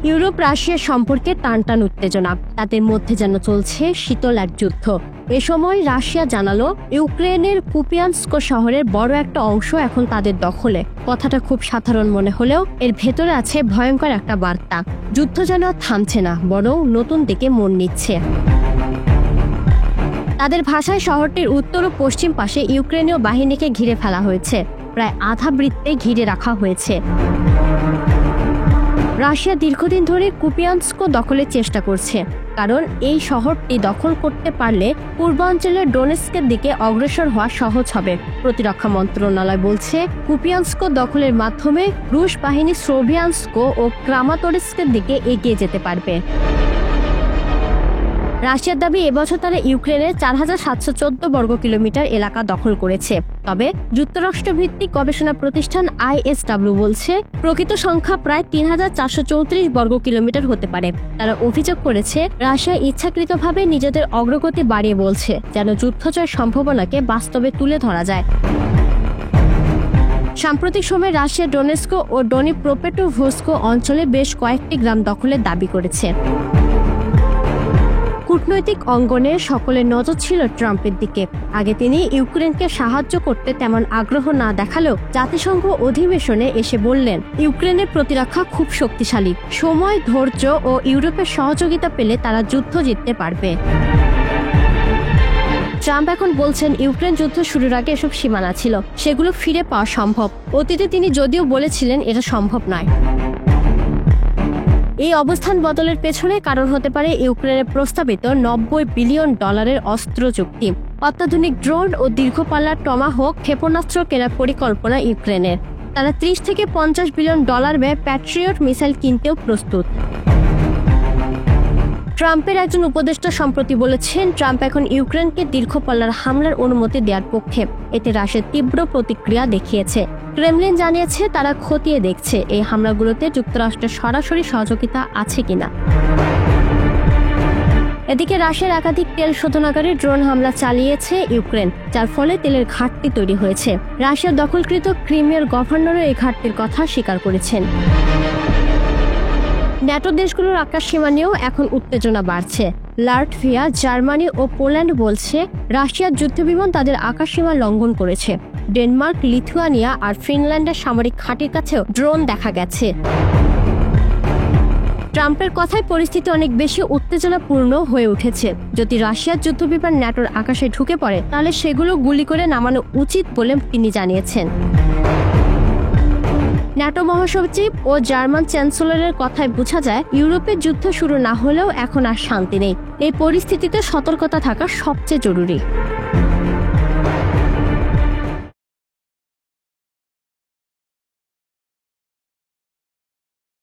Europe রাশিয়ার সম্পর্কে টানটান উত্তেজনা, তাদের মধ্যে যেন চলছে শীতল এক যুদ্ধ। এ সময় রাশিয়া জানালো ইউক্রেনের কুপিয়ানস্ক শহরের বড় একটা অংশ এখন তাদের দখলে। কথাটা খুব সাধারণ মনে হলেও এর ভেতরে আছে ভয়ঙ্কর একটা বার্তা। যুদ্ধ যেন থামছে না, বরং নতুন দিকে মন নিচ্ছে। তাদের ভাষায় শহরটির উত্তর ও পশ্চিম পাশে ইউক্রেনীয় বাহিনীকে ঘিরে ফেলা হয়েছে, প্রায় আধা বৃত্তে ঘিরে রাখা হয়েছে। রাশিয়া দীর্ঘদিন ধরে কুপিয়ানস্ক দখলের চেষ্টা করছে, কারণ এই শহরটি দখল করতে পারলে পূর্বাঞ্চলের ডোনেস্কের দিকে অগ্রসর হওয়া সহজ হবে। প্রতিরক্ষা মন্ত্রণালয় বলছে কুপিয়ানস্ক দখলের মাধ্যমে রুশ বাহিনী স্লোভিয়ানস্ক ও ক্রামাতোরিস্কের দিকে এগিয়ে যেতে পারবে। রাশিয়ার দাবি এবছর তারা ইউক্রেনের 4714 বর্গ কিলোমিটার এলাকা দখল করেছে। তবে যুক্তরাষ্ট্রভিত্তিক গবেষণা প্রতিষ্ঠান ISW বলছে প্রকৃত সংখ্যা প্রায় 3434 বর্গ কিলোমিটার হতে পারে। তারা অভিযোগ করেছে রাশিয়া ইচ্ছাকৃতভাবে নিজেদের অগ্রগতি বাড়িয়ে বলছে, যেন যুদ্ধজয়ের সম্ভাবনাকে বাস্তবে তুলে ধরা যায়। সাম্প্রতিক সময়ে রাশিয়া ডোনেস্ক ও ডনিপ্রোপেটোভস্ক অঞ্চলে বেশ কয়েকটি গ্রাম দখলের দাবি করেছে। কূটনৈতিক অঙ্গনে সকলের নজর ছিল ট্রাম্পের দিকে। আগে তিনি ইউক্রেনকে সাহায্য করতে তেমন আগ্রহ না দেখালেও জাতিসংঘ অধিবেশনে এসে বললেন ইউক্রেনের প্রতিরক্ষা খুব শক্তিশালী, সময়, ধৈর্য ও ইউরোপের সহযোগিতা পেলে তারা যুদ্ধ জিততে পারবে। ট্রাম্প এখন বলছেন ইউক্রেন যুদ্ধ শুরুর আগে এসব সীমানা ছিল, সেগুলো ফিরে পাওয়া সম্ভব। অতীতে তিনি যদিও বলেছিলেন এটা সম্ভব নয়। এই অবস্থান বদলের পেছনে কারণ হতে পারে ইউক্রেনের প্রস্তাবিত $90 বিলিয়ন অস্ত্র চুক্তি, অত্যাধুনিক ড্রোন ও দীর্ঘপাল্লার টমাহক ক্ষেপণাস্ত্র কেনার পরিকল্পনা ইউক্রেনের। তারা $30 থেকে $50 বিলিয়ন ব্যয়ে প্যাট্রিয়ট মিসাইল কিনতেও প্রস্তুত। ট্রাম্পের একজন উপদেষ্টা সম্প্রতি বলেছেন ট্রাম্প এখন ইউক্রেনকে দীর্ঘপাল্লার হামলার অনুমতি দেওয়ার পক্ষে। এতে রাশিয়া তীব্র প্রতিক্রিয়া দেখিয়েছে। ক্রেমলিন জানিয়েছে তারা খতিয়ে দেখছে এই হামলাগুলোতে যুক্তরাষ্ট্রের সরাসরি সহযোগিতা আছে কিনা। এদিকে রাশিয়ার একাধিক তেল শোধনাগারে ড্রোন হামলা চালিয়েছে ইউক্রেন, যার ফলে তেলের ঘাটতি তৈরি হয়েছে। রাশিয়ার দখলকৃত ক্রিমিয়ার গভর্নরও এই ঘাটতির কথা স্বীকার করেছেন। ন্যাটো দেশগুলোর আকাশ সীমা নিয়েও এখন উত্তেজনা বাড়ছে। লাটভিয়া, জার্মানি ও পোল্যান্ড বলছে রাশিয়ার যুদ্ধবিমান তাদের আকাশ সীমা লঙ্ঘন করেছে। ডেনমার্ক, লিথুয়ানিয়া আর ফিনল্যান্ডের সামরিক ঘাঁটির কাছেও ড্রোন দেখা গেছে। ট্রাম্পের কথায় পরিস্থিতি অনেক বেশি উত্তেজনাপূর্ণ হয়ে উঠেছে। যদি রাশিয়ার যুদ্ধবিমান ন্যাটোর আকাশে ঢুকে পড়ে তাহলে সেগুলো গুলি করে নামানো উচিত বলে তিনি জানিয়েছেন। ন্যাটো মহাসচিব ও জার্মান চ্যান্সেলরের কথায় বোঝা যায় ইউরোপের যুদ্ধ শুরু না হলেও এখন আর শান্তি নেই। এই পরিস্থিতিতে সতর্কতা থাকা সবচেয়ে জরুরি।